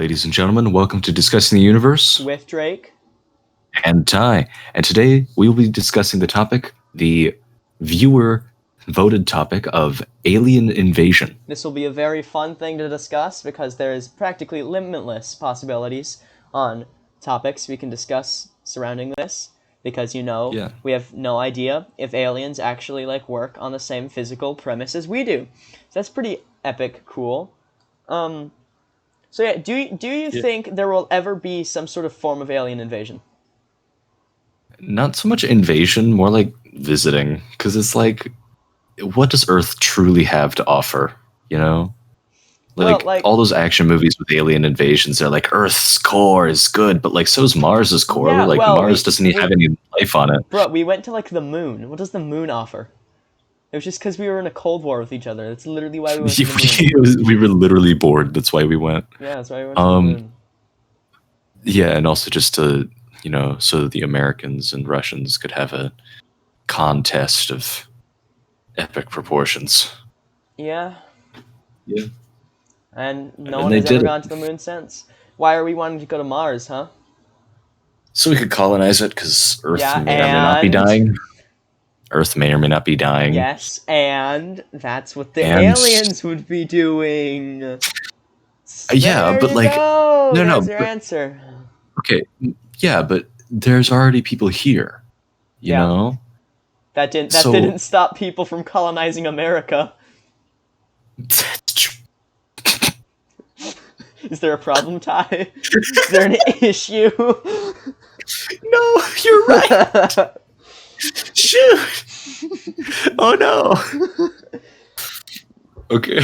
Ladies and gentlemen, welcome to Discussing the Universe With Drake. and Ty. And today we will be discussing the topic, the viewer voted topic of alien invasion. This will be a very fun thing to discuss because there is practically limitless possibilities on topics we can discuss surrounding this. Because, we have no idea if aliens actually, work on the same physical premise as we do. So that's pretty epic cool. Do you think there will ever be some sort of form of alien invasion? Not so much invasion, more like visiting. Because it's like, what does Earth truly have to offer, you know? All those action movies with alien invasions, they're like, Earth's core is good, but so is Mars's core. Yeah, Mars doesn't even have any life on it. Bro, we went to the moon. What does the moon offer? It was just because we were in a Cold War with each other. That's literally why we went to the moon. We were literally bored. That's why we went. Yeah, that's why we went to the moon. Yeah, and also just to, so the Americans and Russians could have a contest of epic proportions. Yeah. Yeah. And no one has ever gone to the moon since. Why are we wanting to go to Mars, huh? So we could colonize it, because Earth may or may not be dying. Earth may or may not be dying. Yes, and that's what the aliens would be doing. Yeah, but There's your answer. Okay, yeah, but there's already people here. You know? That didn't stop people from colonizing America. Is there a problem, Ty? Is there an issue? No, you're right. Shoot! Oh no. Okay.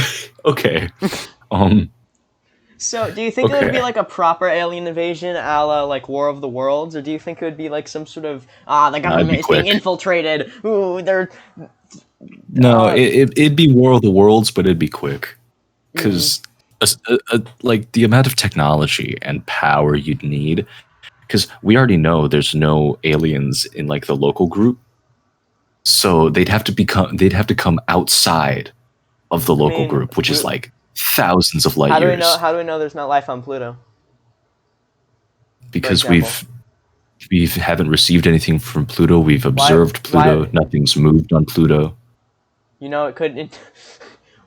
So, do you think it would be a proper alien invasion, a la War of the Worlds, or do you think it would be some sort of the government is being infiltrated? Ooh, they're. No, it'd be War of the Worlds, but it'd be quick, because the amount of technology and power you'd need. Because we already know there's no aliens in the local group, so they'd have to come outside of the local group, which is thousands of light years. How do we know there's not life on Pluto? Because we haven't received anything from Pluto. We've observed Pluto. Nothing's moved on Pluto. It could.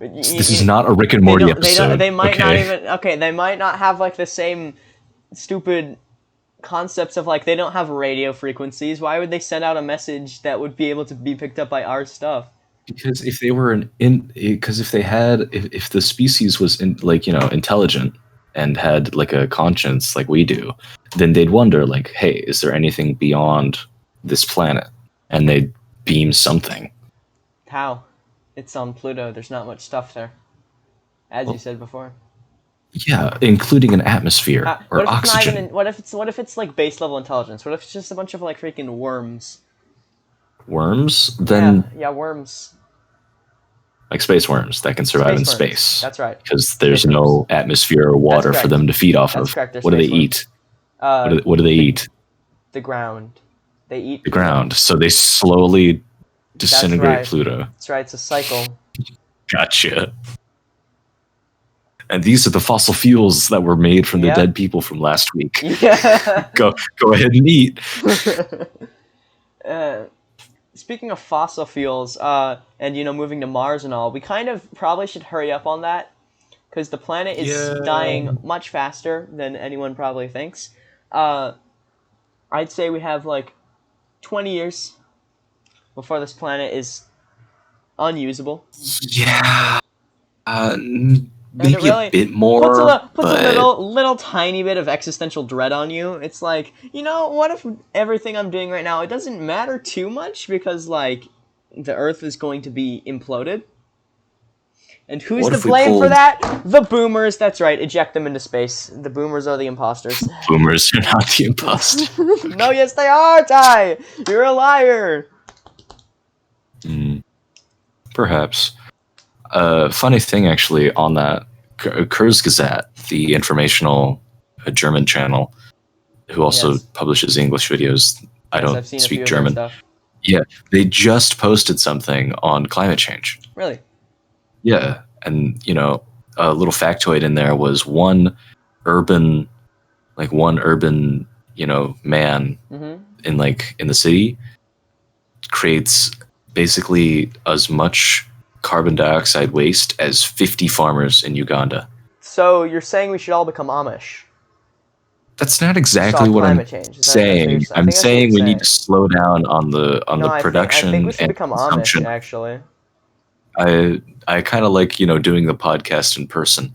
This is not a Rick and Morty episode. They might not even. Okay, they might not have the same stupid concepts of they don't have radio frequencies. Why would they send out a message that would be able to be picked up by our stuff? Because if they were if the species was intelligent and had a conscience like we do, then they'd wonder hey, is there anything beyond this planet? And they'd beam something. How? It's on Pluto. There's not much stuff there, as you said before. Yeah, including an atmosphere or oxygen. What if it's base level intelligence? What if it's just a bunch of freaking worms? Worms? Then worms. Like space worms that can survive in space. That's right. Because there's no atmosphere or water for them to feed off of. What do they eat? What do they eat? The ground. They eat the ground. So they slowly disintegrate Pluto. That's right. It's a cycle. Gotcha. And these are the fossil fuels that were made from the dead people from last week. Yeah. Go ahead and eat. Speaking of fossil fuels, and moving to Mars and all, we kind of probably should hurry up on that, because the planet is dying much faster than anyone probably thinks. I'd say we have 20 years before this planet is unusable. Yeah. Maybe a bit more. Puts a little tiny bit of existential dread on you. It's what if everything I'm doing right now, it doesn't matter too much because the Earth is going to be imploded. And who's to blame for that? The boomers. That's right. Eject them into space. The boomers are the imposters. Boomers are not the imposters. No, yes they are, Ty. You're a liar. Perhaps. Funny thing, actually, on that, Kurzgesagt, the informational German channel, who also publishes English videos. I don't speak German. Yeah, they just posted something on climate change. Really? Yeah, and a little factoid in there was one urban, like one urban, man in the city creates basically as much carbon dioxide waste as 50 farmers in Uganda. So you're saying we should all become Amish? That's not exactly what I'm saying. I'm saying we need to slow down on the production. I think we should become consumption. Amish, actually. I kind of like doing the podcast in person,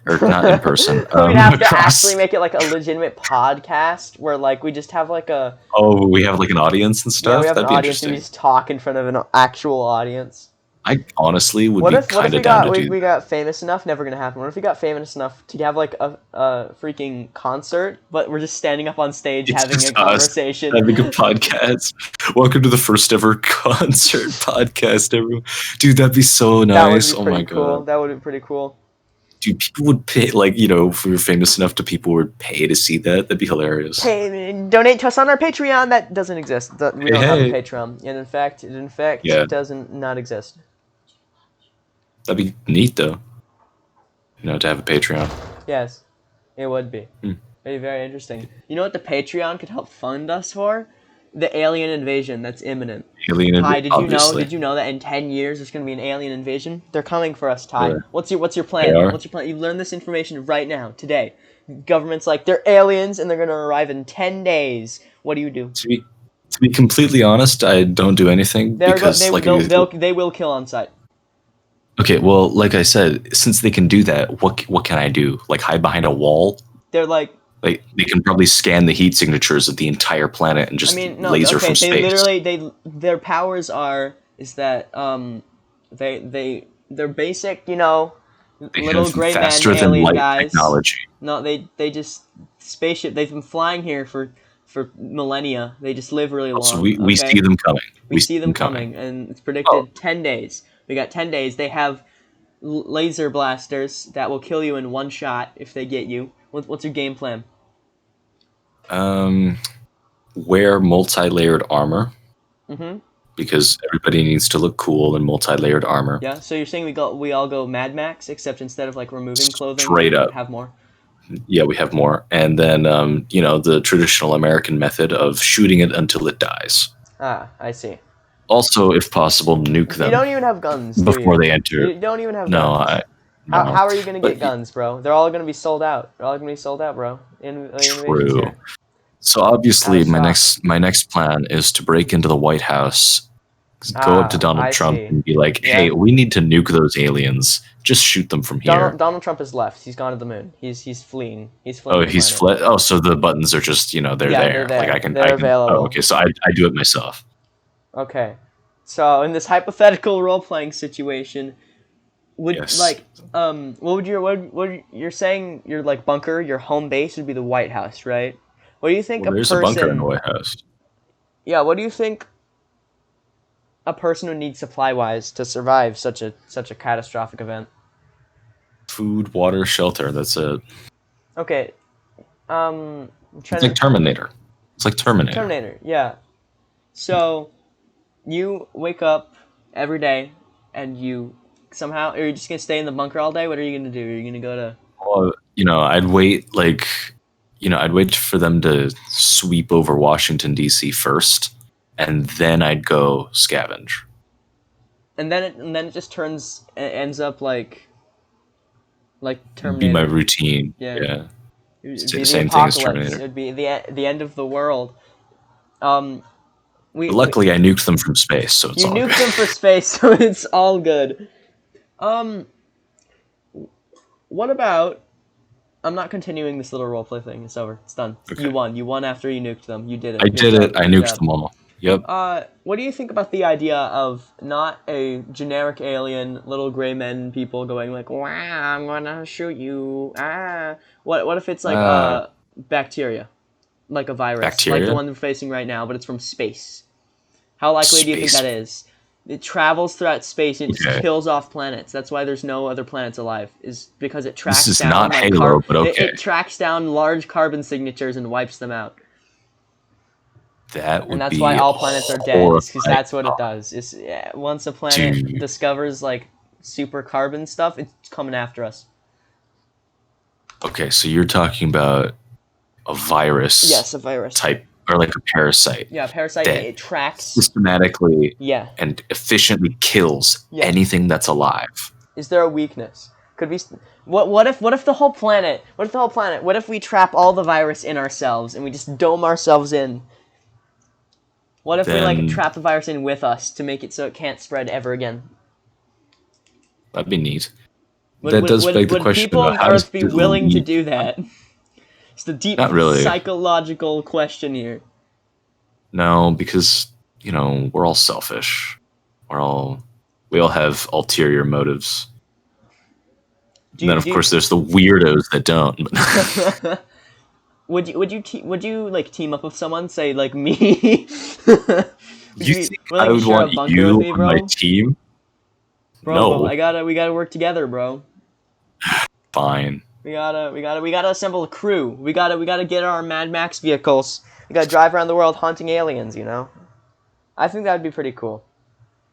or not in person. We'd have to actually make it like a legitimate podcast where like we just have like a. Oh, we have like an audience and stuff. Yeah, we have That'd an audience and we just talk in front of an actual audience. I honestly would be kind of down to do. What if we got famous enough? Never gonna happen. What if we got famous enough to have like a freaking concert, but we're just standing up on stage having a conversation, having a podcast. Welcome to the first ever concert podcast, everyone. Dude, that'd be so nice. Oh my god, that would be pretty cool. Dude, people would pay, like, if we were famous enough, people would pay to see that. That'd be hilarious. Hey, donate to us on our Patreon. That doesn't exist. We don't have a Patreon, and in fact, it doesn't not exist. That'd be neat, though. To have a Patreon. Yes, it would be. It'd be very interesting. You know what the Patreon could help fund us for? The alien invasion that's imminent. Ty, did you know that in 10 years there's going to be an alien invasion? They're coming for us, Ty. Yeah. What's your plan? What's your plan? You learn this information right now, today. Government's like, they're aliens and they're going to arrive in 10 days. What do you do? To be completely honest, I don't do anything because they will kill on sight. Okay, well, like I said, since they can do that, what can I do? Like hide behind a wall? They're like they can probably scan the heat signatures of the entire planet and just laser from space. Their powers is that they're basic, little gray men, alien guys. Technology. No, they just spaceship. They've been flying here for millennia. They just live really long. So we see them coming. We see them coming, and it's predicted 10 days. We got 10 days. They have laser blasters that will kill you in one shot if they get you. What's your game plan? Wear multi-layered armor. Because everybody needs to look cool in multi-layered armor. Yeah, so you're saying we all go Mad Max, except instead of like removing clothing, straight up have more? Yeah, we have more. And then, the traditional American method of shooting it until it dies. Ah, I see. Also, if possible, nuke them. You don't even have guns before they enter. You don't even have guns. No. How are you going to get guns, bro? They're all going to be sold out. Bro. True. So obviously, my next plan is to break into the White House, go up to Donald Trump and be like, "Hey, we need to nuke those aliens. Just shoot them from here." Donald Trump has left. He's gone to the moon. He's fleeing. Oh, he's fled. Oh, so the buttons are just they're there. Like I can. Available. Oh, okay, so I do it myself. Okay, so in this hypothetical role playing situation, what would you're saying your like bunker, your home base would be the White House, right? What do you think there's a bunker in the White House. Yeah, what do you think a person would need supply wise to survive such a catastrophic event? Food, water, shelter. That's it. Okay. It's like Terminator. Terminator, yeah. So you wake up every day and you somehow are you just gonna stay in the bunker all day? What are you gonna do? Are you gonna go to I'd wait for them to sweep over Washington D.C. first, and then I'd go scavenge. And then it just ends up like Terminator. It'd be my routine. Yeah. It'd be the same thing as Terminator. It'd be the end of the world. Luckily, I nuked them from space, so it's all good. You nuked them from space, so it's all good. What about? I'm not continuing this little roleplay thing. It's over. It's done. Okay. You won. You won after you nuked them. You did it. I did it. I nuked them all. Yep. What do you think about the idea of not a generic alien, little gray men people going like, "Wow, I'm gonna shoot you." What if it's like bacteria, like a virus, like the one we're facing right now, but it's from space? How likely do you think that is? It travels throughout space and it just kills off planets. That's why there's no other planets alive. Is because it tracks down. This is not Halo, but okay. It tracks down large carbon signatures and wipes them out. And that's why all planets are dead. Because that's what it does. Once a planet discovers like super carbon stuff, it's coming after us. Okay, so you're talking about a virus. Yes, a virus type, or like a parasite. Yeah, a parasite. That It tracks systematically Yeah. and efficiently kills Yeah. anything that's alive. Is there a weakness? Could we? What if the whole planet? What if the whole planet? What if we trap all the virus in ourselves and we just dome ourselves in? What if we like trap the virus in with us to make it so it can't spread ever again? That'd be neat. That does beg the question. Would people on Earth be willing to do that? It's the deep psychological question here. No, because we're all selfish. We all have ulterior motives. And then of course there's the weirdos that don't. Would you like team up with someone? Say like me. You think I would want you on my team? Bro, no. We gotta work together, bro. Fine. We gotta assemble a crew. We gotta get our Mad Max vehicles. We gotta drive around the world hunting aliens. I think that'd be pretty cool.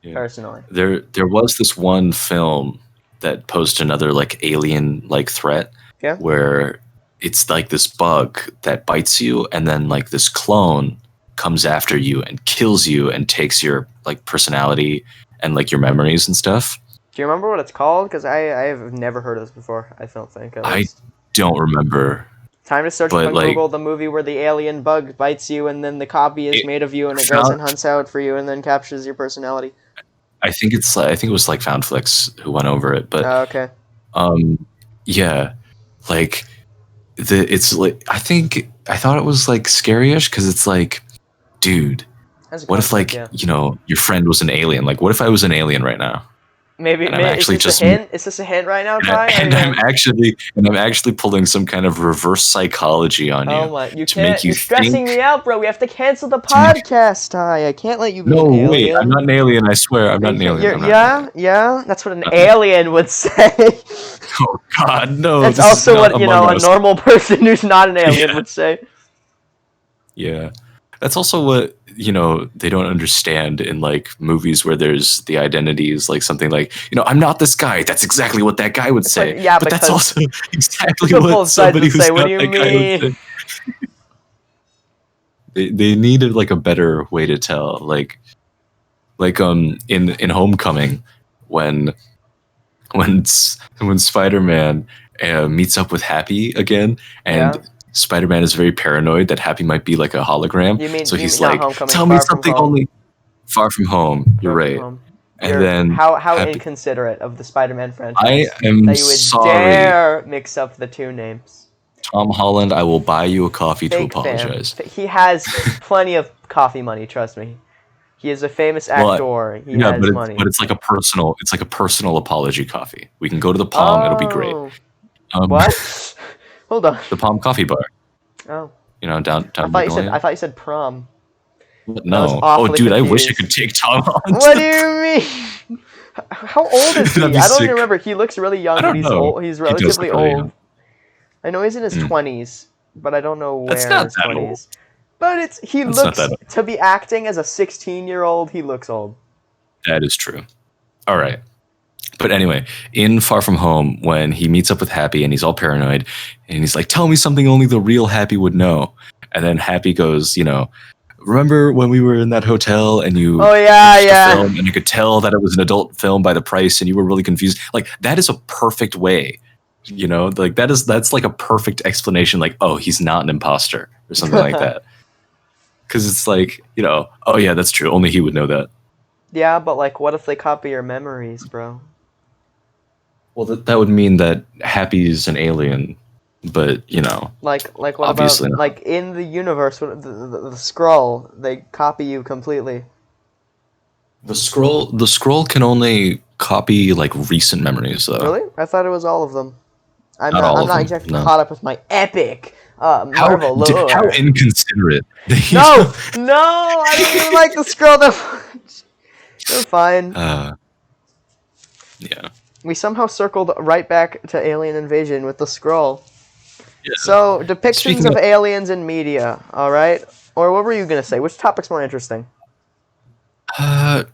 Yeah. Personally, there was this one film that posed another like alien like threat. Yeah. Where it's like this bug that bites you, and then like this clone comes after you and kills you and takes your like personality and like your memories and stuff. Do you remember what it's called? Because I have never heard of this before. I don't think. I don't remember. Time to search on Google the movie where the alien bug bites you and then the copy is made of you and it goes and hunts out for you and then captures your personality. I think it was like Foundflix who went over it, but okay. Yeah, like it's like I thought it was like scary-ish because it's like, dude, what if like your friend was an alien? Like, what if I was an alien right now? Maybe is this a hint? Is this a hint right now, Ty? And I'm actually pulling some kind of reverse psychology on you. Oh my! You're stressing me out, bro. We have to cancel the podcast, Ty. I can't let you be an alien. Wait, I'm not an alien. I swear, I'm not an alien. Yeah. That's what an alien would say. Oh God, no. That's also what a normal person who's not an alien would say. Yeah, that's also what they don't understand in like movies where there's the identity is like something like I'm not this guy. That's exactly what that guy would say. Like, yeah, but that's also exactly what somebody who's not that guy would say. They needed like a better way to tell, like in Homecoming when Spider-Man meets up with Happy again and. Spider-Man is very paranoid that Happy might be like a hologram. So he's like, tell me something only Far From Home. You're right. And then how inconsiderate of the Spider-Man franchise. I am that you would sorry. dare mix up the two names. Tom Holland, I will buy you a coffee to apologize. He has plenty of coffee money, trust me. He is a famous actor. He has money. But it's like a personal apology coffee. We can go to the Palm, it'll be great. What? Hold on. The Palm Coffee Bar. Oh. Down. I thought you said prom. No. Oh, dude, confused. I wish I could take Tom Holland. What do you mean? How old is he? I don't even remember. He looks really young, but he's old. He's relatively old. I know he's in his 20s, but I don't know where That's not in his that 20s. Old. But he looks to be acting as a 16-year-old. He looks old. That is true. All right. But anyway, in Far From Home, when he meets up with Happy and he's all paranoid, and he's like, tell me something only the real Happy would know. And then Happy goes, remember when we were in that hotel and you film and you could tell that it was an adult film by the price and you were really confused? Like, that is a perfect way, like that's like a perfect explanation. Like, oh, he's not an imposter or something like that. Because it's like, oh yeah, that's true. Only he would know that. Yeah, but like, what if they copy your memories, bro? Well, that would mean that Happy's an alien, but like what obviously about like in the universe, the Skrull, they copy you completely. The Skrull can only copy like recent memories, though. Really? I thought it was all of them. I'm not exactly caught up with my epic Marvel lore. How inconsiderate! No, I don't even like the Skrull that much. They're fine. Yeah. We somehow circled right back to alien invasion with the Skrull. Yeah. So, depictions of aliens in media, alright? Or what were you going to say? Which topic's more interesting? No,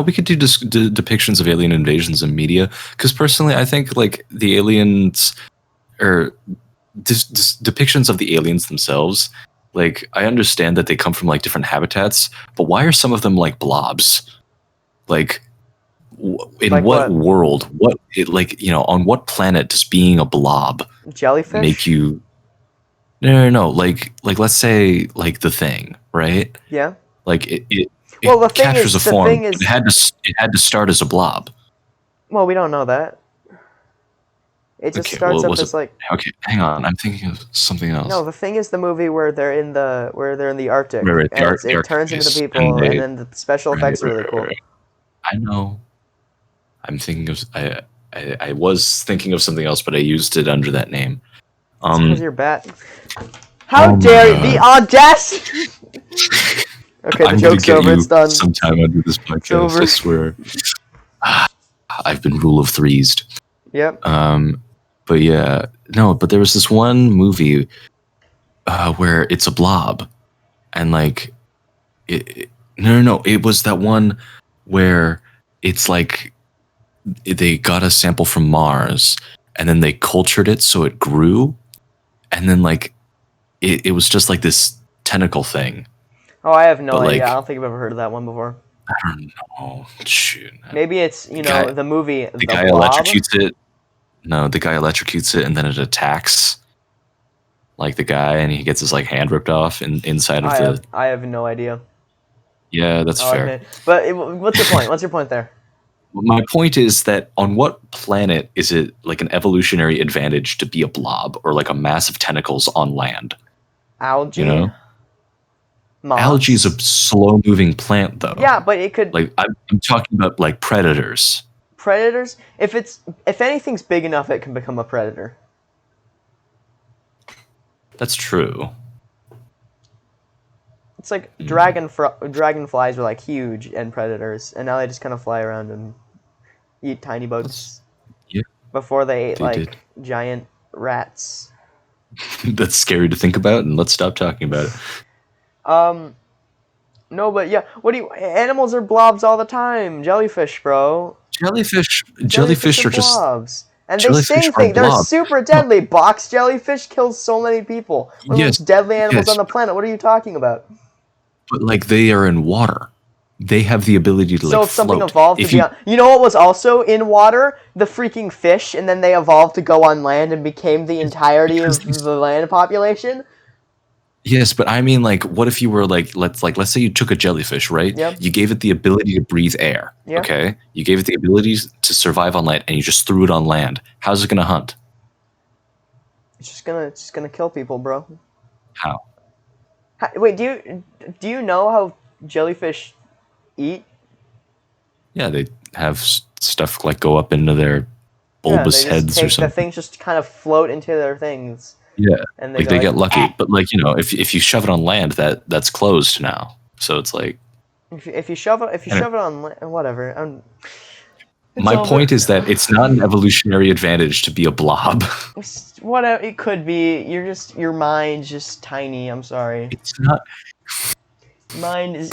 we could do depictions of alien invasions in media. Because personally, I think, like, the aliens... or depictions of the aliens themselves, like I understand that they come from like different habitats, but why are some of them like blobs? Like in Like what what? world, on what planet does being a blob Jellyfish? make you? No. Like let's say like the Thing, right? Yeah. Like it Well, the thing captures is, a form. It had to start as a blob. well, we don't know that. It just Okay, well, starts it up was as like. okay. Hang on, I'm thinking of something No, else. the Thing is the movie where they're in the Arctic, Right, and the it Arctic turns into the base, people, and they then the special effects are really cool. right. I know. I'm thinking of I was thinking of something else, but I used it under that name. It's because you're bat. How Oh dare you? The audacity! Okay, the I'm joke's gonna get over. you It's done. sometime under this podcast. It's over. I swear. I've been rule of threesed. Yep. But yeah, no. But there was this one movie where it's a blob, and like, no. It was that one where it's like they got a sample from Mars, and then they cultured it so it grew, and then like it was just like this tentacle thing. Oh, I have no But, idea. like, I don't think I've ever heard of that one before. I don't know. Shoot. Maybe it's the movie The guy Blob? electrocutes it. No, the guy electrocutes it and then it attacks like the guy, and he gets his like hand ripped off inside of I have no idea. Yeah, that's I'll fair. admit. But what's your point? What's your point there? My point is that on what planet is it like an evolutionary advantage to be a blob or like a mass of tentacles on land? Algae? You know? Moss? Algae is a slow-moving plant, though. Yeah, but it could. Like I'm talking about like predators. Predators? If anything's big enough, it can become a predator. That's true. It's like dragonflies were like huge and predators, and now they just kind of fly around and eat tiny bugs. Yeah. Before they ate did. giant rats. That's scary to think about, and let's stop talking about it. No, but yeah, animals are blobs all the time. Jellyfish, bro. Jellyfish are just blobs. And they sting things. They're super deadly. Box jellyfish kills so many people. One of the most deadly animals on the planet. What are you talking about? But like they are in water. They have the ability to so if something evolved to be on... You know what was also in water? The freaking fish, and then they evolved to go on land and became the entirety of the land population? Yes, but I mean, like, what if you were let's say you took a jellyfish, right? Yep. You gave it the ability to breathe air. Yep. Okay? You gave it the ability to survive on land, and you just threw it on land. How's it gonna hunt? It's just gonna kill people, bro. How? Wait, do you know how jellyfish eat? Yeah, they have stuff like go up into their bulbous heads or something. The things just kind of float into their things. Yeah, and they get lucky. But like if you shove it on land, that's closed now. So it's like if you shove it on land, whatever. My point is that it's not an evolutionary advantage to be a blob. Whatever it could be, your mind's just tiny. I'm sorry. It's not. Mine is.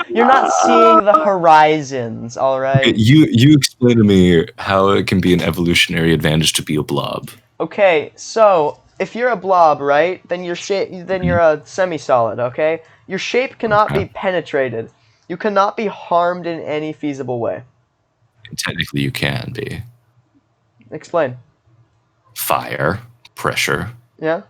You're not seeing the horizons. All right. Okay, you explain to me how it can be an evolutionary advantage to be a blob. Okay, so if you're a blob, right, then you're a semi-solid. Okay, your shape cannot be penetrated. You cannot be harmed in any feasible way. Technically, you can be. Explain. Fire, pressure. Yeah,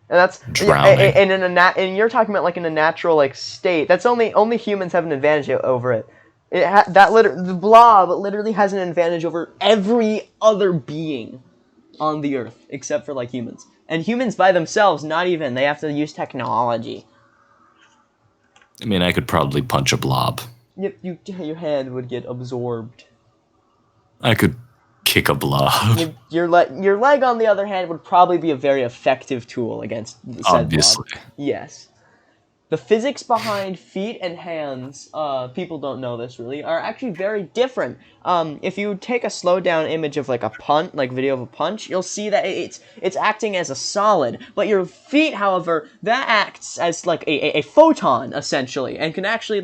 and that's drowning. And you're talking about like in a natural state. That's only humans have an advantage over it. The blob literally has an advantage over every other being on the earth except for humans. And humans by themselves, not even. They have to use technology. I mean, I could probably punch a blob. Your hand would get absorbed. I could kick a blob. Your leg, on the other hand, would probably be a very effective tool against said Obviously. blob. Yes. The physics behind feet and hands, people don't know this really, are actually very different. If you take a slowed down image of a punch, video of a punch, you'll see that it's acting as a solid. But your feet, however, that acts as a photon essentially, and can actually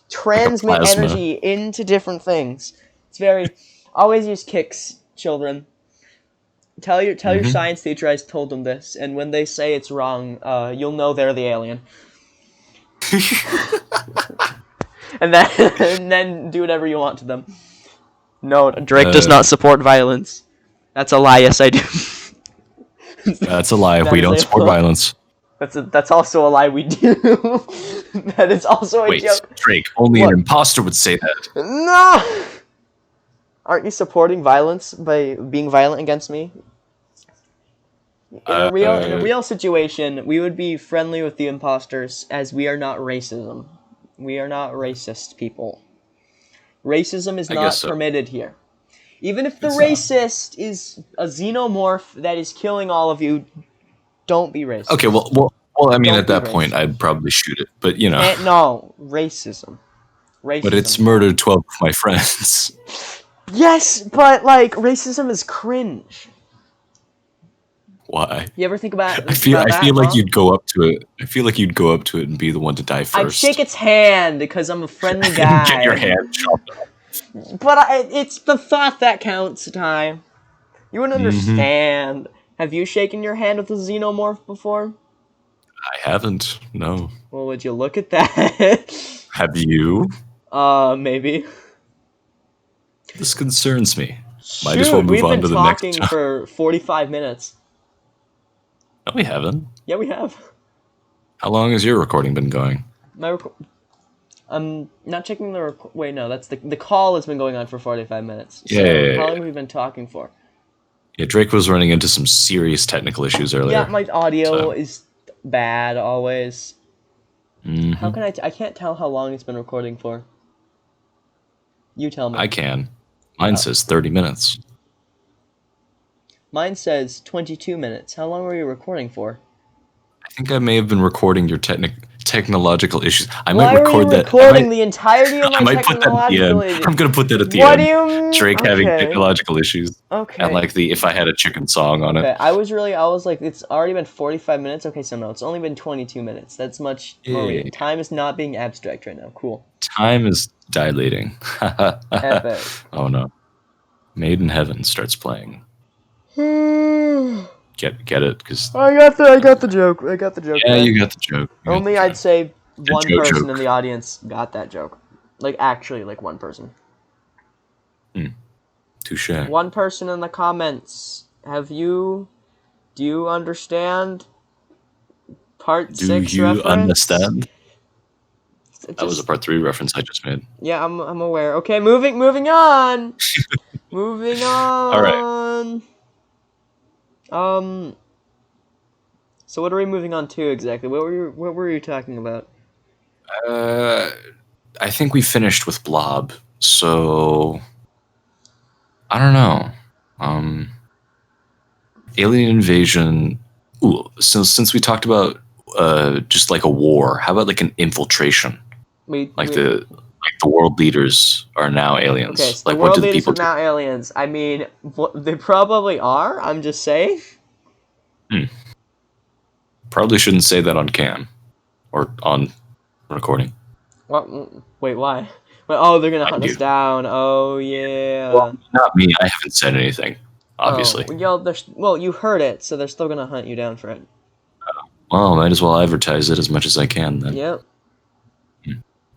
transmit energy into different things. It's very always use kicks, children. Tell your science teacher I told them this, and when they say it's wrong, you'll know they're the alien. and then do whatever you want to them. No, Drake does not support violence. That's a lie. Yes, I do. That's a lie. We don't support violence. That's also a lie. We do. That is also a joke. Drake, only an imposter would say that. No. Aren't you supporting violence by being violent against me? In a real situation, we would be friendly with the imposters, as we are not racism. We are not racist people. Racism is not permitted here. Even if the racist is a xenomorph that is killing all of you, don't be racist. Okay, well, I mean, at that point, I'd probably shoot it, but you know. No, racism. But it's murdered 12 of my friends. Yes, but like racism is cringe. Why? You ever think about? I feel like you'd go up to it. I feel like you'd go up to it and be the one to die first. I'd shake its hand because I'm a friendly guy. Get your hand chopped off. But it's the thought that counts, Ty. You wouldn't understand. Have you shaken your hand with a xenomorph before? I haven't. No. Well, would you look at that? Have you? Maybe. This concerns me. Might as well move on to the next. We've been talking for 45 minutes. No, we haven't. Yeah, we have. How long has your recording been going? I'm not checking the wait, no, that's the call has been going on for 45 minutes. So how long have we been talking for? Yeah, Drake was running into some serious technical issues earlier. Yeah, my audio is bad always. How can I can't tell how long it's been recording for. You tell me. I can. Mine says 30 minutes. Mine says 22 minutes. How long were you recording for? I think I may have been recording your technological issues. I might record that. Recording the entirety of my technological issues. I'm going to put that at the end. What do you mean? Drake having technological issues. Okay. And like the If I Had a Chicken song on it. I was like, it's already been 45 minutes. Okay, so no, it's only been 22 minutes. That's much more. Time is not being abstract right now. Cool. Time is dilating. Epic. Oh no. Made in Heaven starts playing. Get it? Because I got the joke. I got the joke. Yeah, you got the joke. Only I'd say one person in the audience got that joke. Like actually, like one person. Touche. One person in the comments. Do you understand? Part 6 reference? Do you understand? That was a part 3 reference I just made. Yeah, I'm aware. Okay, moving on. Moving on. All right. So what are we moving on to exactly? What were you talking about? I think we finished with Blob. So I don't know. Alien invasion. Ooh, since we talked about just like a war, how about like an infiltration? The world leaders are now aliens. Okay, so like the world leaders are now aliens. I mean, they probably are. I'm just saying. Probably shouldn't say that on cam or on recording. What? Wait, why? They're gonna hunt us down. Oh yeah. Well, not me. I haven't said anything. Obviously. You heard it, so they're still gonna hunt you down for it. Well, might as well advertise it as much as I can then. Yep.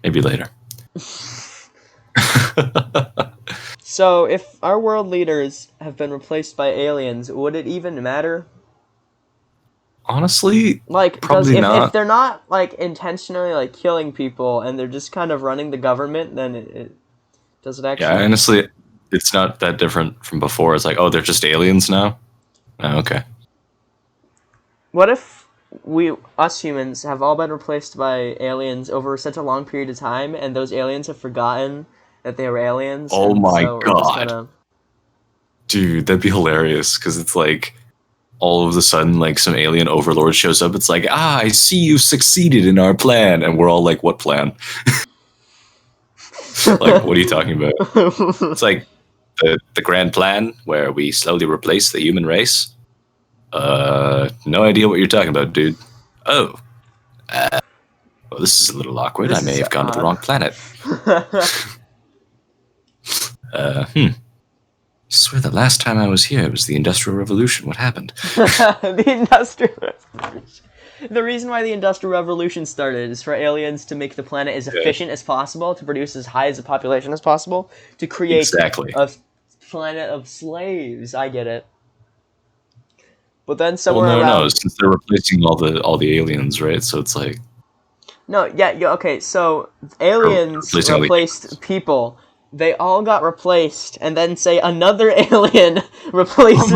Maybe later. So, if our world leaders have been replaced by aliens, would it even matter? Honestly, probably not. If they're not intentionally killing people and they're just kind of running the government, then it does it actually? Yeah, honestly, it's not that different from before. It's like, oh, they're just aliens now. Oh, okay. What if us humans have all been replaced by aliens over such a long period of time, and those aliens have forgotten that they were aliens? Oh my god. Dude, that'd be hilarious, because it's like, all of a sudden, some alien overlord shows up, it's like, I see you succeeded in our plan, and we're all like, what plan? What are you talking about? It's like, the grand plan, where we slowly replace the human race? No idea what you're talking about, dude. Oh. Well, this is a little awkward. I may have gone to the wrong planet. swear the last time I was here, it was the Industrial Revolution. What happened? The Industrial Revolution. The reason why the Industrial Revolution started is for aliens to make the planet as efficient as possible, to produce as high as a population as possible, to create a planet of slaves. I get it. But then somewhere around... No, since they're replacing all the aliens, right? So it's like... No, yeah, okay, so aliens replaced people. They all got replaced, and then say another alien replaces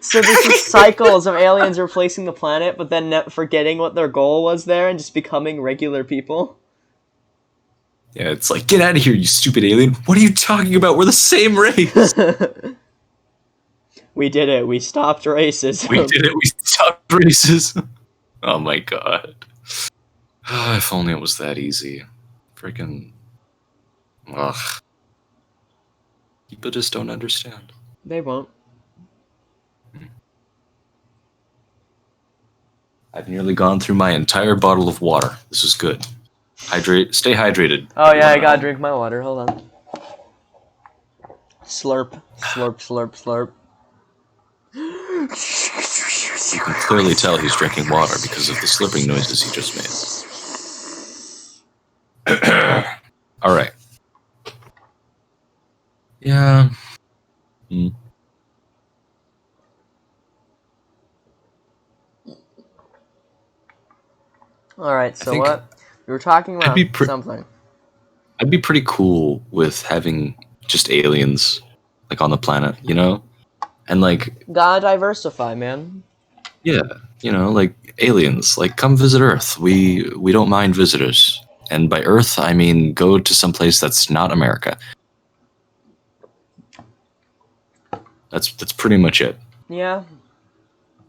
So there's just cycles of aliens replacing the planet, but then forgetting what their goal was there and just becoming regular people. Yeah, it's like, get out of here, you stupid alien. What are you talking about? We're the same race. We did it. We stopped racism. We did it. We stopped racism. Oh my god. If only it was that easy. Freaking... Ugh. People just don't understand. They won't. I've nearly gone through my entire bottle of water. This is good. Stay hydrated. Oh yeah, I gotta drink my water. Hold on. Slurp, slurp, slurp, slurp. You can clearly tell he's drinking water because of the slurping noises he just made. All right. Yeah. All right. So what? We were talking about something. I'd be pretty cool with having just aliens, like, on the planet, you know? And, like... Gotta diversify, man. Yeah, you know, like, aliens, like, come visit Earth. We don't mind visitors. And by Earth, I mean go to some place that's not America. That's pretty much it. Yeah.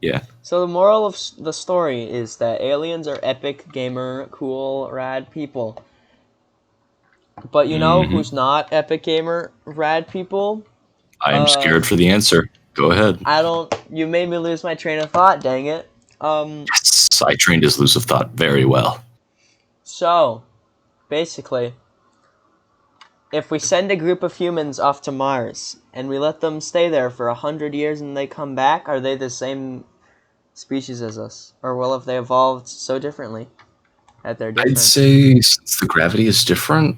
Yeah. So the moral of the story is that aliens are epic, gamer, cool, rad people. But you know who's not epic, gamer, rad people? I'm scared for the answer. Go ahead. You made me lose my train of thought, dang it. Yes, I trained his elusive thought very well. So, basically, if we send a group of humans off to Mars, and we let them stay there for 100 years and they come back, are they the same species as us? Or will have they evolved so differently that they're different? I'd say since the gravity is different,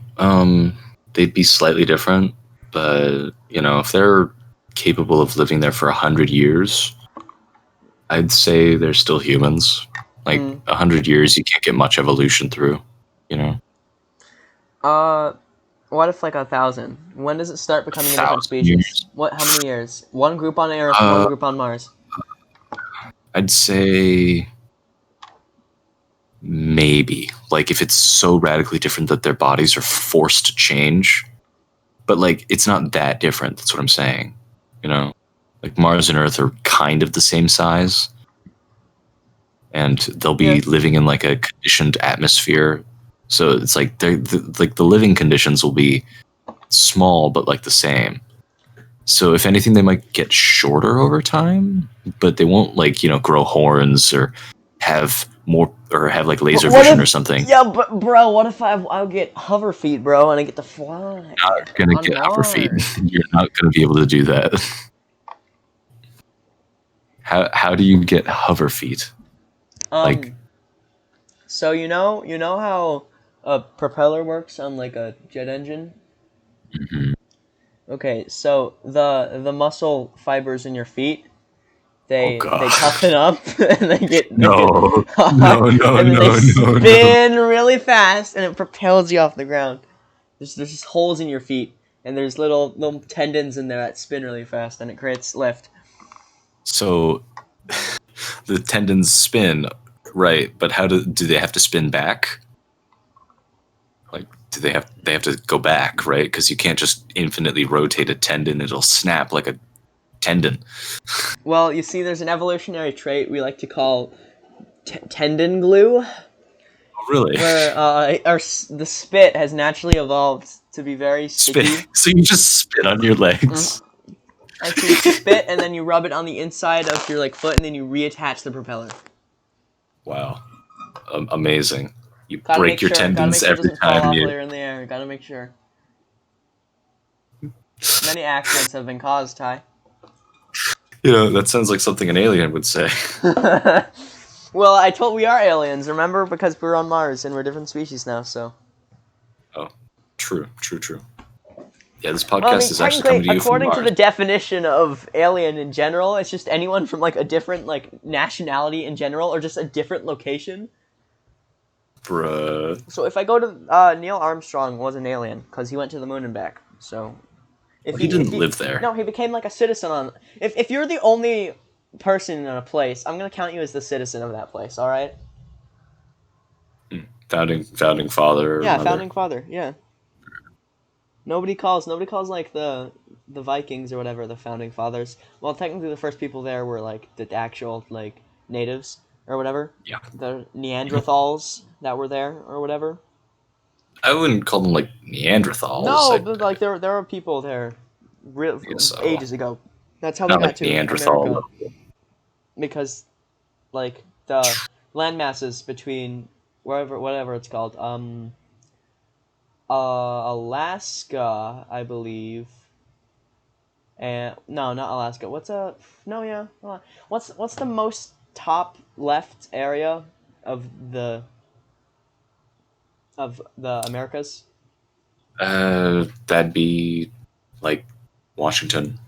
they'd be slightly different. But, you know, if they're capable of living there for 100 years, I'd say they're still humans. Like, 100 years, you can't get much evolution through, you know? What if, like, 1,000? When does it start becoming a different species? Years. How many years? One group on Earth, one group on Mars. I'd say... maybe. Like, if it's so radically different that their bodies are forced to change. But, like, it's not that different, that's what I'm saying. You know? Like, Mars and Earth are kind of the same size. And they'll be living in, like, a conditioned atmosphere. So it's like the living conditions will be small, but, like, the same. So if anything, they might get shorter over time, but they won't, like, you know, grow horns or have more, or have, like, laser vision or something. Yeah, but bro, what if I'll get hover feet, bro, and I get to fly? You're not gonna get hover feet. You're not gonna be able to do that. How do you get hover feet? Like, so you know how a propeller works on, like, a jet engine? Mm-hmm. Okay, so the muscle fibers in your feet, they toughen up and they get no, spin really fast and it propels you off the ground. There's just holes in your feet and there's little tendons in there that spin really fast and it creates lift. So the tendons spin, right? But how do they have to spin back? Like, do they have to go back, right? Because you can't just infinitely rotate a tendon; it'll snap like a tendon. Well, you see, there's an evolutionary trait we like to call tendon glue. Oh, really? Where the spit has naturally evolved to be very sticky. Spit. So you just spit on your legs. And so you spit, and then you rub it on the inside of your, like, foot, and then you reattach the propeller. Wow, amazing! You break your tendons every time you. Later in the air. Gotta make sure. Many accidents have been caused, Ty. That sounds like something an alien would say. Well, we are aliens, remember? Because we're on Mars and we're different species now, so. Oh, true. Yeah, this podcast is actually coming to you from Mars. According to the definition of alien in general, it's just anyone from like a different like nationality in general, or just a different location. Bruh. So if I go to Neil Armstrong was an alien because he went to the moon and back. So if he didn't live there. No, he became like a citizen on. If you're the only person in a place, I'm gonna count you as the citizen of that place. All right. Founding father. Yeah, mother. Founding father. Yeah. Nobody calls like the Vikings or whatever the founding fathers. Well, technically the first people there were like the actual like natives or whatever. Yeah. The Neanderthals that were there or whatever. I wouldn't call them like Neanderthals. No, but like there were people there ages ago. That's how they got to Neanderthal America. Because like the land masses between whatever it's called, Alaska, I believe. And no, not Alaska. What's the most top left area of the Americas? That'd be like Washington.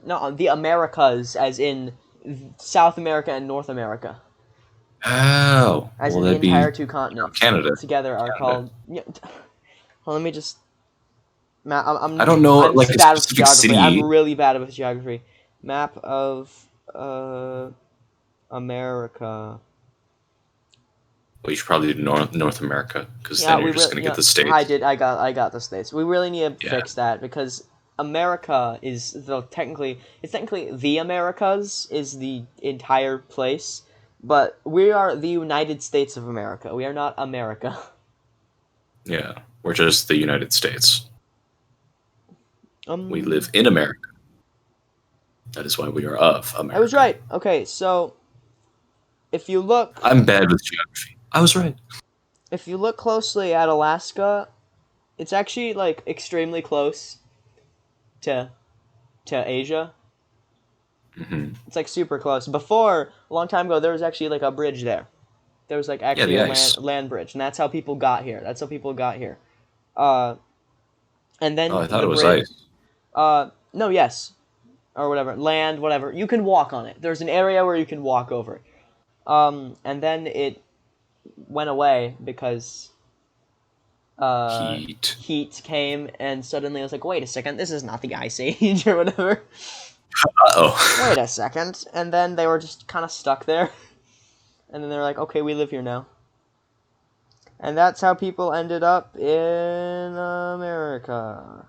No, the Americas, as in South America and North America. Oh, as in the entire two continents. Canada together are called. Yeah, well, let me just. I don't know. I'm like bad with geography. city. I'm really bad with geography. Map of America. Well, you should probably do North America because then you're just gonna get the states. I got the states. We really need to fix that because America is technically the Americas is the entire place, but we are the United States of America. We are not America. Yeah, we're just the United States. We live in America. That is why we are of America. I was right. Okay, so if you look... I'm bad with geography. I was right. If you look closely at Alaska, it's actually like extremely close to Asia. Mm-hmm. It's like super close. Before, a long time ago, there was actually like a bridge there. There was like actually a land bridge, and that's how people got here. And then I thought it was ice. No, yes, or whatever, land, whatever. You can walk on it. There's an area where you can walk over. And then it went away because heat came, and suddenly I was like, wait a second, this is not the Ice Age or whatever. Uh-oh. Wait a second. And then they were just kind of stuck there. And then they're like, okay, we live here now. And that's how people ended up in America.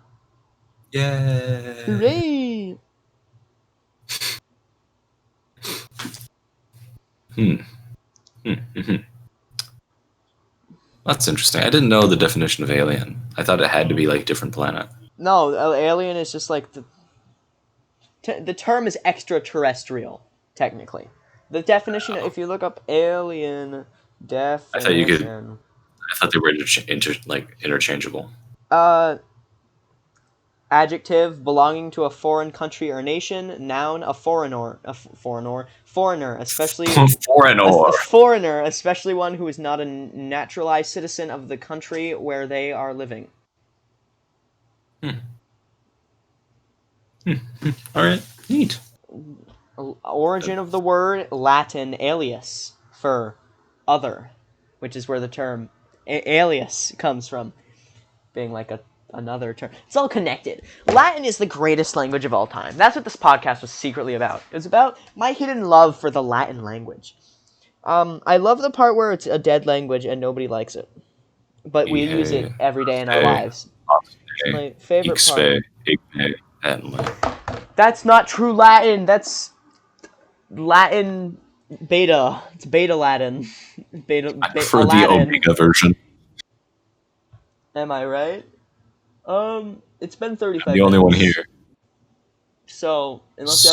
Yay! Hooray! That's interesting. I didn't know the definition of alien. I thought it had to be like different planet. No, alien is just like the term is extraterrestrial, technically. The definition, if you look up alien definition... I thought they were interchangeable. Adjective, belonging to a foreign country or nation. Noun, a foreigner, especially... A foreigner, especially one who is not a naturalized citizen of the country where they are living. Alright, neat. Origin of the word, Latin, alias, for other, which is where the term alias comes from, being like another term. It's all connected. Latin is the greatest language of all time. That's what this podcast was secretly about. It was about my hidden love for the Latin language. I love the part where it's a dead language and nobody likes it, but we use it every day in our lives. It's my favorite part. That's not true Latin. That's Latin beta. It's beta Latin. Beta. I prefer the Omega version. Am I right? It's been 35 I'm the only one here. So, unless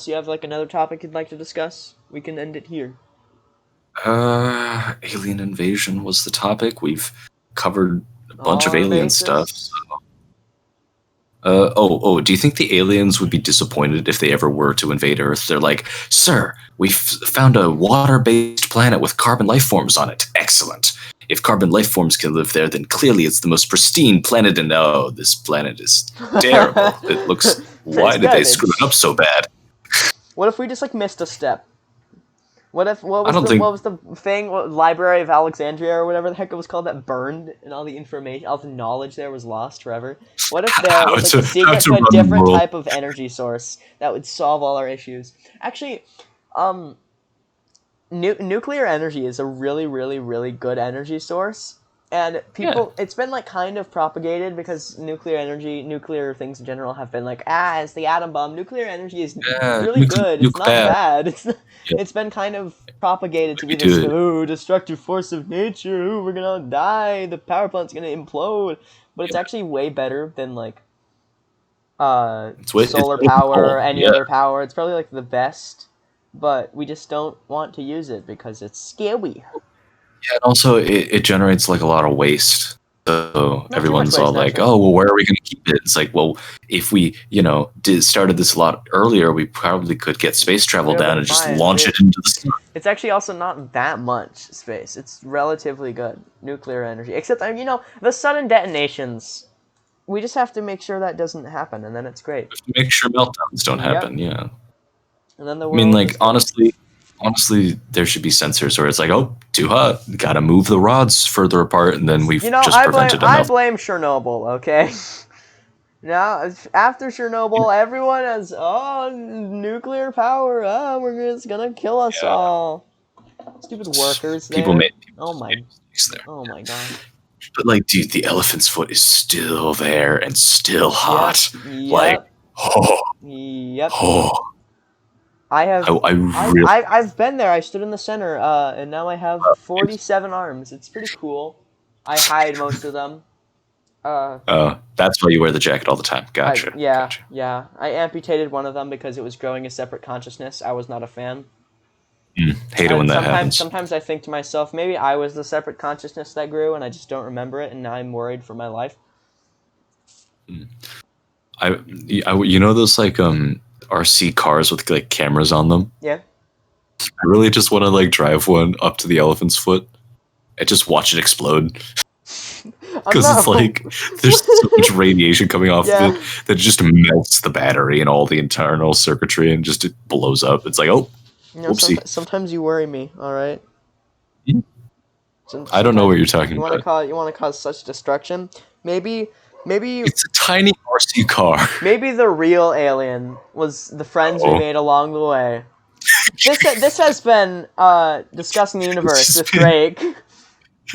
you have another topic you'd like to discuss, we can end it here. Alien invasion was the topic. We've covered a bunch of alien stuff. So Do you think the aliens would be disappointed if they ever were to invade Earth? They're like, "Sir, we found a water-based planet with carbon life forms on it. Excellent. If carbon life forms can live there, then clearly it's the most pristine planet. And no, this planet is terrible. It looks. Why did they screw it up so bad? What if we just like missed a step? What was the thing? Library of Alexandria or whatever the heck it was called that burned and all the information, all the knowledge there was lost forever? What if there was like a secret to a different type of energy source that would solve all our issues? Actually, nuclear energy is a really, really, really good energy source. And people, it's been like kind of propagated because nuclear things in general have been like, it's the atom bomb. Nuclear energy is really good. It's not bad. It's been kind of propagated to be this destructive force of nature. Ooh, we're gonna die. The power plant's gonna implode. But it's actually way better than like solar power or any other power. It's probably like the best, but we just don't want to use it because it's scary. Yeah, and also it generates like a lot of waste. So everyone's all like, "Oh, well, where are we going to keep it?" It's like, well, if we, started this a lot earlier, we probably could get space travel down and just launch it into the sun. It's actually also not that much space. It's relatively good nuclear energy, except the sudden detonations. We just have to make sure that doesn't happen, and then it's great. Make sure meltdowns don't happen. Yeah. And then honestly, there should be sensors where it's like, oh, too hot, gotta move the rods further apart, and then we've just prevented I blame Chernobyl, okay? Now, after Chernobyl, everyone has, nuclear power, it's gonna kill us all. Stupid workers there. Oh my god. But like, dude, the elephant's foot is still there and still hot. Yep. I've been there. I stood in the center, and now I have 47 arms. It's pretty cool. I hide most of them. That's why you wear the jacket all the time. Gotcha. Yeah. I amputated one of them because it was growing a separate consciousness. I was not a fan. Hate it when that happens. Sometimes I think to myself, maybe I was the separate consciousness that grew, and I just don't remember it, and now I'm worried for my life. Those like RC cars with like cameras on them. Yeah. I really just want to like drive one up to the elephant's foot and just watch it explode. Because it's like there's so much radiation coming off of it that it just melts the battery and all the internal circuitry and just it blows up. It's like, whoopsie. Sometimes you worry me. All right. I don't know what you're talking about. You want to cause such destruction? Maybe it's a tiny RC car. Maybe the real alien was the friends we made along the way. This has been Discussing the Universe with Drake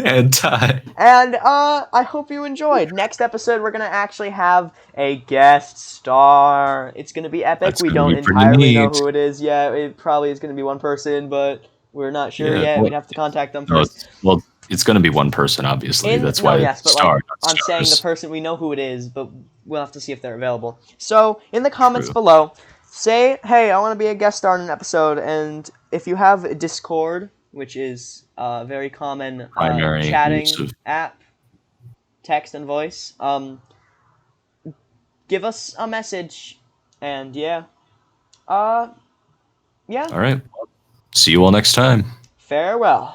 and Ty. And I hope you enjoyed. Next episode, we're gonna actually have a guest star. It's gonna be epic. We don't entirely know who it is yet. It probably is gonna be one person, but we're not sure yet. We'd have to contact them first. Well, it's going to be one person, obviously. That's why it's star. I'm saying the person, we know who it is, but we'll have to see if they're available. So, in the comments below, say, hey, I want to be a guest star in an episode, and if you have Discord, which is a very common chatting app, text and voice, give us a message, and All right. See you all next time. Farewell.